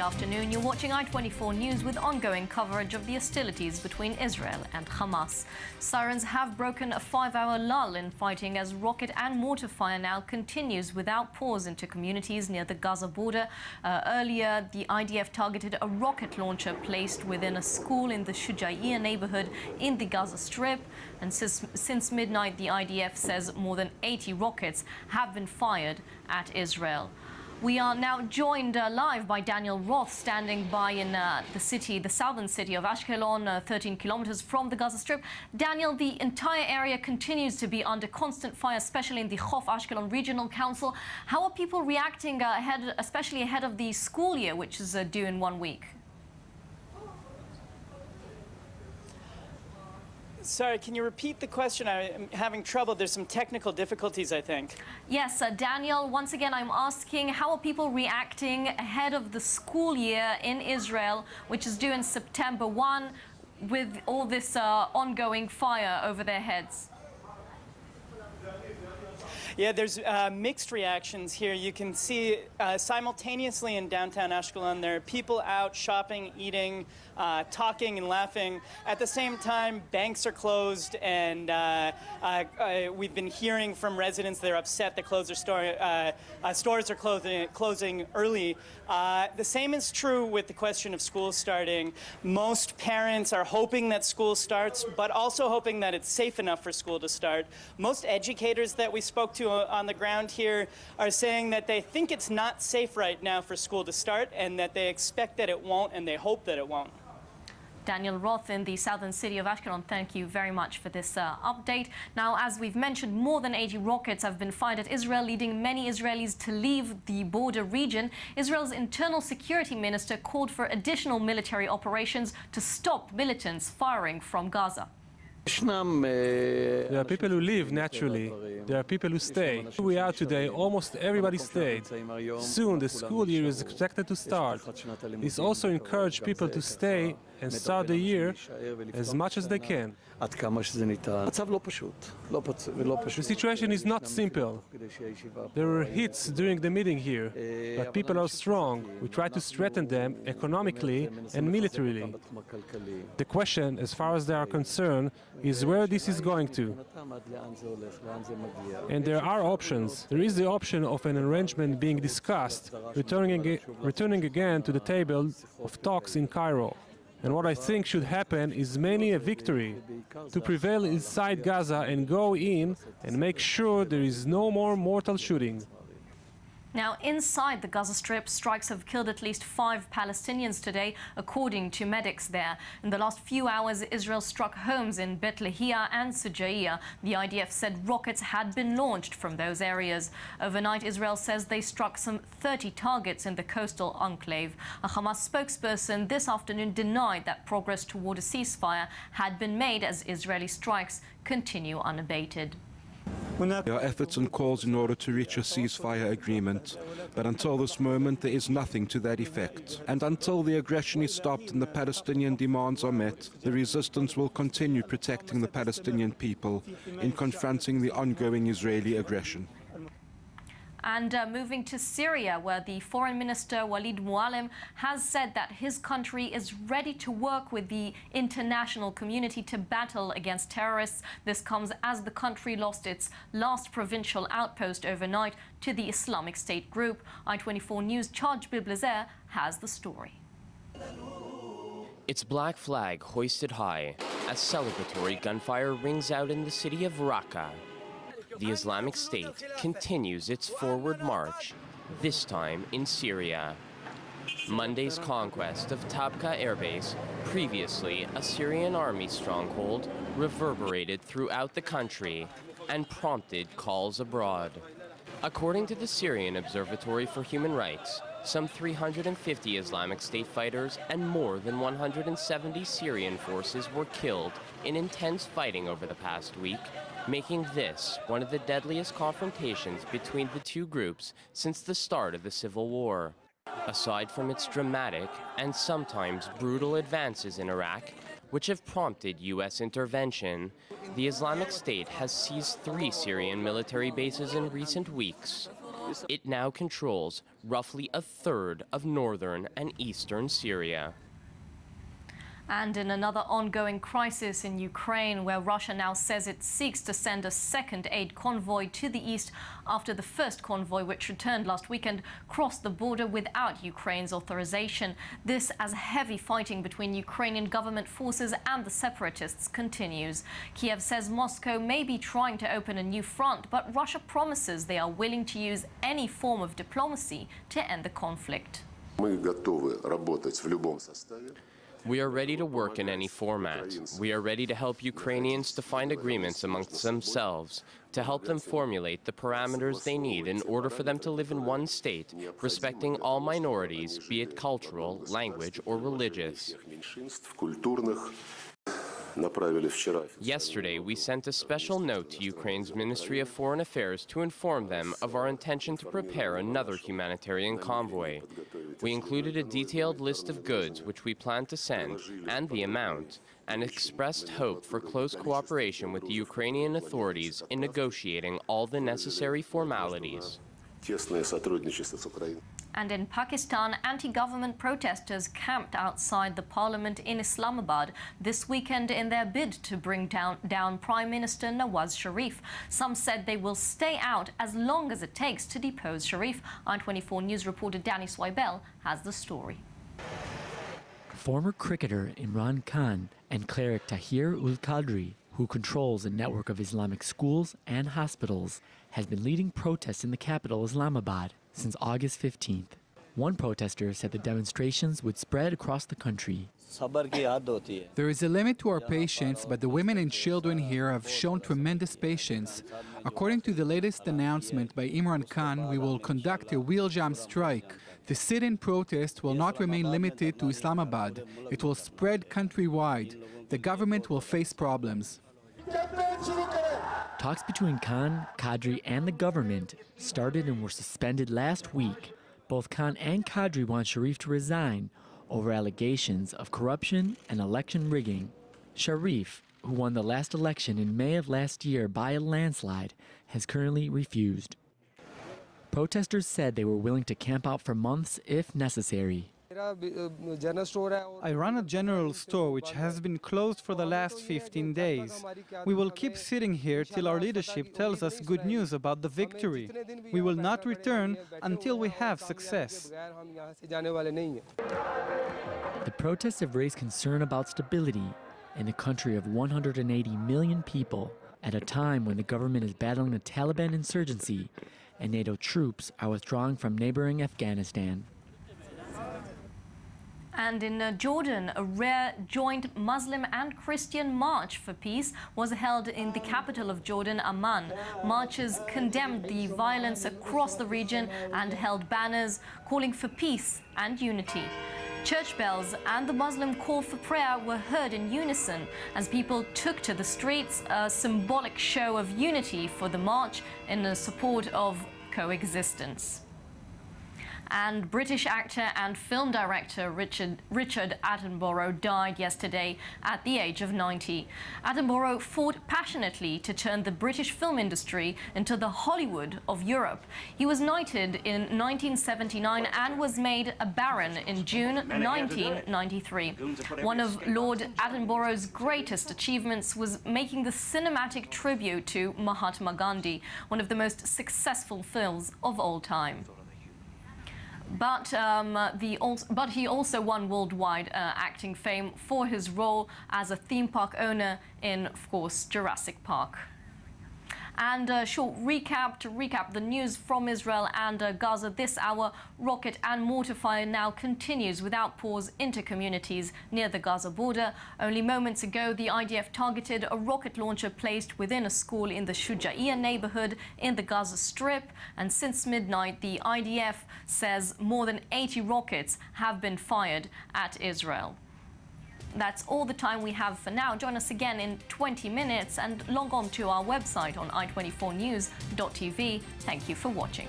afternoon. You're watching i24 News with ongoing coverage of the hostilities between Israel and Hamas. Sirens have broken a 5-hour lull in fighting as rocket and mortar fire now continues without pause into communities near the Gaza border. Earlier, the IDF targeted a rocket launcher placed within a school in the Shujaiya neighborhood in the Gaza Strip. And since midnight, the IDF says more than 80 rockets have been fired at Israel. We are now joined live by Daniel Roth, standing by in the southern city of Ashkelon, 13 kilometers from the Gaza Strip. Daniel, the entire area continues to be under constant fire, especially in the Chof Ashkelon Regional Council. How are people reacting especially ahead of the school year, which is due in 1 week? Sorry, can you repeat the question? I'm having trouble. There's some technical difficulties, I think. Yes, Daniel, once again, I'm asking, how are people reacting ahead of the school year in Israel, which is due in September 1, with all this ongoing fire over their heads? Yeah, there's mixed reactions here. You can see simultaneously in downtown Ashkelon, there are people out shopping, eating, talking and laughing. At the same time, banks are closed, and we've been hearing from residents they're upset that stores are closing early. The same is true with the question of school starting. Most parents are hoping that school starts, but also hoping that it's safe enough for school to start. Most educators that we spoke to on the ground here are saying that they think it's not safe right now for school to start, and that they expect that it won't, and they hope that it won't. Daniel Roth in the southern city of Ashkelon, thank you very much for this update. Now, as we've mentioned, more than 80 rockets have been fired at Israel, leading many Israelis to leave the border region. Israel's internal security minister called for additional military operations to stop militants firing from Gaza. There are people who leave naturally. There are people who stay. Where we are today, almost everybody stayed. Soon the school year is expected to start. This also encourages people to stay and start the year as much as they can. The situation is not simple. There were hits during the meeting here, but people are strong. We try to strengthen them economically and militarily. The question, as far as they are concerned, is where this is going to. And there are options. There is the option of an arrangement being discussed, returning again to the table of talks in Cairo. And what I think should happen is mainly a victory, to prevail inside Gaza and go in and make sure there is no more mortal shooting. Now, inside the Gaza Strip, strikes have killed at least 5 Palestinians today, according to medics there. In the last few hours, Israel struck homes in Beit Lahia and Shujaiya. The IDF said rockets had been launched from those areas. Overnight, Israel says they struck some 30 targets in the coastal enclave. A Hamas spokesperson this afternoon denied that progress toward a ceasefire had been made as Israeli strikes continue unabated. There are efforts and calls in order to reach a ceasefire agreement, but until this moment there is nothing to that effect. And until the aggression is stopped and the Palestinian demands are met, the resistance will continue protecting the Palestinian people in confronting the ongoing Israeli aggression. And moving to Syria, where the Foreign Minister Walid Muallim has said that his country is ready to work with the international community to battle against terrorists. This comes as the country lost its last provincial outpost overnight to the Islamic State group. i24 News' Shachar Peled has the story. Its black flag hoisted high as celebratory gunfire rings out in the city of Raqqa. The Islamic State continues its forward march, this time in Syria. Monday's conquest of Tabqa airbase, previously a Syrian army stronghold, reverberated throughout the country and prompted calls abroad. According to the Syrian Observatory for Human Rights, some 350 Islamic State fighters and more than 170 Syrian forces were killed in intense fighting over the past week, making this one of the deadliest confrontations between the two groups since the start of the civil war. Aside from its dramatic and sometimes brutal advances in Iraq, which have prompted U.S. intervention, the Islamic State has seized 3 Syrian military bases in recent weeks. It now controls roughly a third of northern and eastern Syria. And in another ongoing crisis in Ukraine, where Russia now says it seeks to send a second aid convoy to the east after the first convoy, which returned last weekend, crossed the border without Ukraine's authorization. This as heavy fighting between Ukrainian government forces and the separatists continues. Kiev says Moscow may be trying to open a new front, but Russia promises they are willing to use any form of diplomacy to end the conflict. Мы готовы работать в любом составе. We are ready to work in any format. We are ready to help Ukrainians to find agreements amongst themselves, to help them formulate the parameters they need in order for them to live in one state, respecting all minorities, be it cultural, language, or religious. Yesterday, we sent a special note to Ukraine's Ministry of Foreign Affairs to inform them of our intention to prepare another humanitarian convoy. We included a detailed list of goods which we plan to send and the amount, and expressed hope for close cooperation with the Ukrainian authorities in negotiating all the necessary formalities. And in Pakistan, anti-government protesters camped outside the parliament in Islamabad this weekend in their bid to bring down Prime Minister Nawaz Sharif. Some said they will stay out as long as it takes to depose Sharif. i24 News reporter Danny Swibel has the story. Former cricketer Imran Khan and cleric Tahir ul-Qadri, who controls a network of Islamic schools and hospitals, has been leading protests in the capital, Islamabad, since August 15th. One protester said the demonstrations would spread across the country. There is a limit to our patience, but the women and children here have shown tremendous patience. According to the latest announcement by Imran Khan, we will conduct a wheel jam strike. The sit-in protest will not remain limited to Islamabad. It will spread countrywide. The government will face problems. Talks between Khan, Qadri, and the government started and were suspended last week. Both Khan and Qadri want Sharif to resign over allegations of corruption and election rigging. Sharif, who won the last election in May of last year by a landslide, has currently refused. Protesters said they were willing to camp out for months if necessary. I run a general store which has been closed for the last 15 days. We will keep sitting here till our leadership tells us good news about the victory. We will not return until we have success. The protests have raised concern about stability in a country of 180 million people at a time when the government is battling the Taliban insurgency and NATO troops are withdrawing from neighboring Afghanistan. And in Jordan, a rare joint Muslim and Christian march for peace was held in the capital of Jordan, Amman. Marchers condemned the violence across the region and held banners calling for peace and unity. Church bells and the Muslim call for prayer were heard in unison as people took to the streets, a symbolic show of unity for the march in support of coexistence. And British actor and film director Richard Attenborough died yesterday at the age of 90. Attenborough fought passionately to turn the British film industry into the Hollywood of Europe. He was knighted in 1979 and was made a baron in June 1993. One of Lord Attenborough's greatest achievements was making the cinematic tribute to Mahatma Gandhi, one of the most successful films of all time. But he also won worldwide acting fame for his role as a theme park owner in, of course, Jurassic Park. And a short recap to recap the news from Israel and Gaza this hour. Rocket and mortar fire now continues without pause into communities near the Gaza border. Only moments ago, the IDF targeted a rocket launcher placed within a school in the Shujaiya neighborhood in the Gaza Strip. And since midnight, the IDF says more than 80 rockets have been fired at Israel. That's all the time we have for now. Join us again in 20 minutes and log on to our website on i24news.tv. Thank you for watching.